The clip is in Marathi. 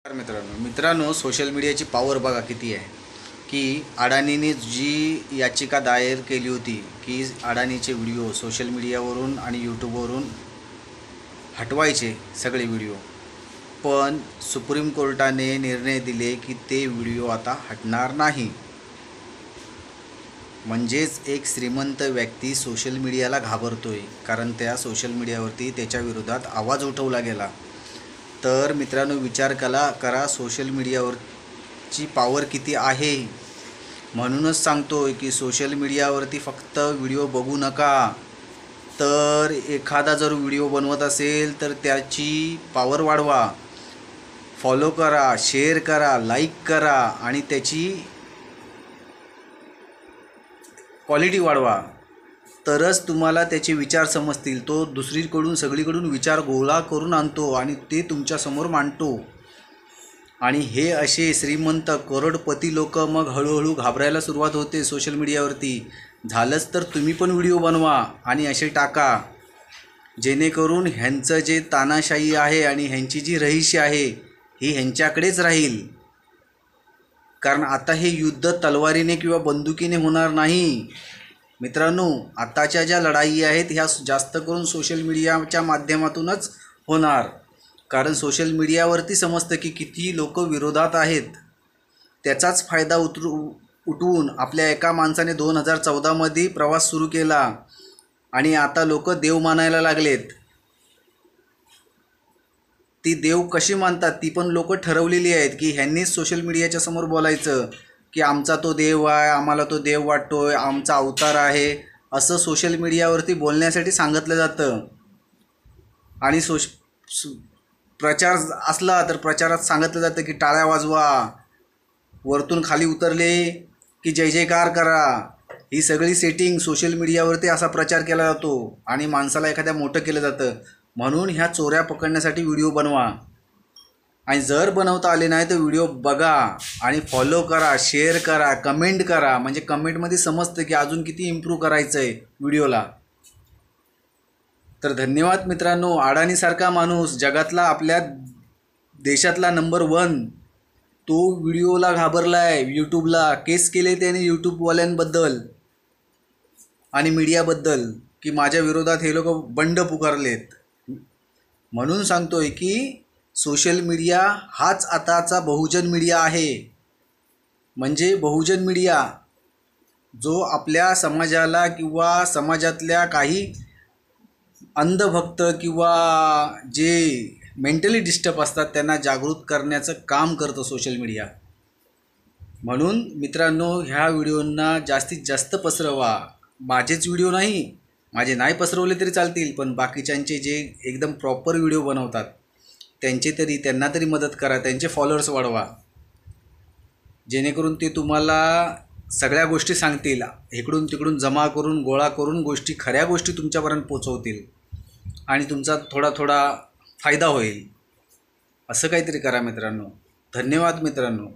मित्रांनो सोशल मीडियाची पॉवर बघा किती आहे की अडाणीने जी याचिका दायर केली होती की अडाणीचे व्हिडिओ सोशल मीडियावरून आणि यूट्यूबवरून हटवायचे सगळे व्हिडिओ, पण सुप्रीम कोर्टाने निर्णय दिले की ते व्हिडिओ आता हटणार नाही. म्हणजेच एक श्रीमंत व्यक्ती सोशल मीडियाला घाबरतोय कारण त्या सोशल मीडियावरती त्याच्या विरोधात आवाज उठवला गेला. तर मित्रांनो विचार करा सोशल मीडियावरची पॉवर किती आहे. म्हणूनच सांगतोय की सोशल मीडियावरती फक्त व्हिडिओ बघू नका, तर एखादा जर व्हिडिओ बनवत असेल तर त्याची पॉवर वाढवा, फॉलो करा, शेअर करा, लाईक करा आणि त्याची क्वालिटी वाढवा, तरच तुम्हाला त्याचे विचार समजतील. तो दुसरीकडून सगळीकडून विचार गोळा करून आणतो आणि ते तुमच्यासमोर मांडतो. आणि हे असे श्रीमंत करोडपती लोक मग हळूहळू घाबरायला सुरुवात होते सोशल मीडियावरती. झालंच तर तुम्ही पण व्हिडिओ बनवा आणि असे टाका, जेणेकरून ह्यांचं जे तानाशाही आहे आणि ह्यांची जी रहिशी आहे ही ह्यांच्याकडेच राहील. कारण आता हे युद्ध तलवारीने किंवा बंदुकीने होणार नाही मित्रांनो. आताच्या ज्या लढाई आहेत ह्या जास्त करून सोशल मीडियाच्या माध्यमातूनच होणार. कारण सोशल मीडियावरती समजतं की किती लोक विरोधात आहेत. त्याचाच फायदा उठवून आपल्या एका माणसाने 2014मध्ये प्रवास सुरू केला आणि आता लोक देव मानायला लागलेत. ती देव कशी मानतात ती पण लोक ठरवलेली आहेत की ह्यांनीच सोशल मीडियाच्या समोर बोलायचं की आमचा तो देव आहे, आम्हाला तो देव वाटतोय, आमचा अवतार आहे, असं सोशल मीडियावरती बोलण्यासाठी सांगितलं जातं. आणि प्रचार असला तर प्रचारात सांगितलं जातं की टाळ्या वाजवा, वरतून खाली उतरले की जय जयकार करा. ही सगळी सेटिंग सोशल मीडियावरती असा प्रचार केला जातो आणि माणसाला एखाद्या मोठं केलं जातं. म्हणून ह्या चोऱ्या पकडण्यासाठी व्हिडिओ बनवा. आणि जर बनवता आले नाही तर व्हिडिओ बघा आणि फॉलो करा, शेअर करा, कमेंट करा. म्हणजे कमेंटमध्ये समजतं की अजून किती इम्प्रूव्ह करायचं आहे व्हिडिओला. तर धन्यवाद मित्रांनो. अडाणीसारखा माणूस जगातला, आपल्या देशातला नंबर 1, तो व्हिडिओला घाबरला आहे. यूट्यूबला केस केले त्याने यूट्यूबवाल्यांबद्दल आणि मीडियाबद्दल की माझ्या विरोधात हे लोक बंड पुकारलेत. म्हणून सांगतोय की सोशल मीडिया हाच आताचा बहुजन मीडिया आहे. म्हणजे बहुजन मीडिया जो आपल्या समाजाला किंवा समाजातल्या काही अंधभक्त किंवा जे मेंटली डिस्टर्ब असतात त्यांना जागृत करण्याचं काम करतं सोशल मीडिया. म्हणून मित्रांनो ह्या व्हिडिओंना जास्तीत जास्त पसरवा. माझेच व्हिडिओ नाही, माझे नाही पसरवले तरी चालतील, पण बाकीच्यांचे जे एकदम प्रॉपर व्हिडिओ बनवतात त्यांना तरी मदत करा, त्यांचे फॉलोअर्स वाढवा, जेणेकरून ते तुम्हाला सगळ्या गोष्टी सांगतील. इकडून तिकडून जमा करून गोळा करून खऱ्या गोष्टी तुमच्यापर्यंत पोचवतील आणि तुमचा थोडा फायदा होईल. असं काहीतरी करा मित्रांनो. धन्यवाद मित्रांनो.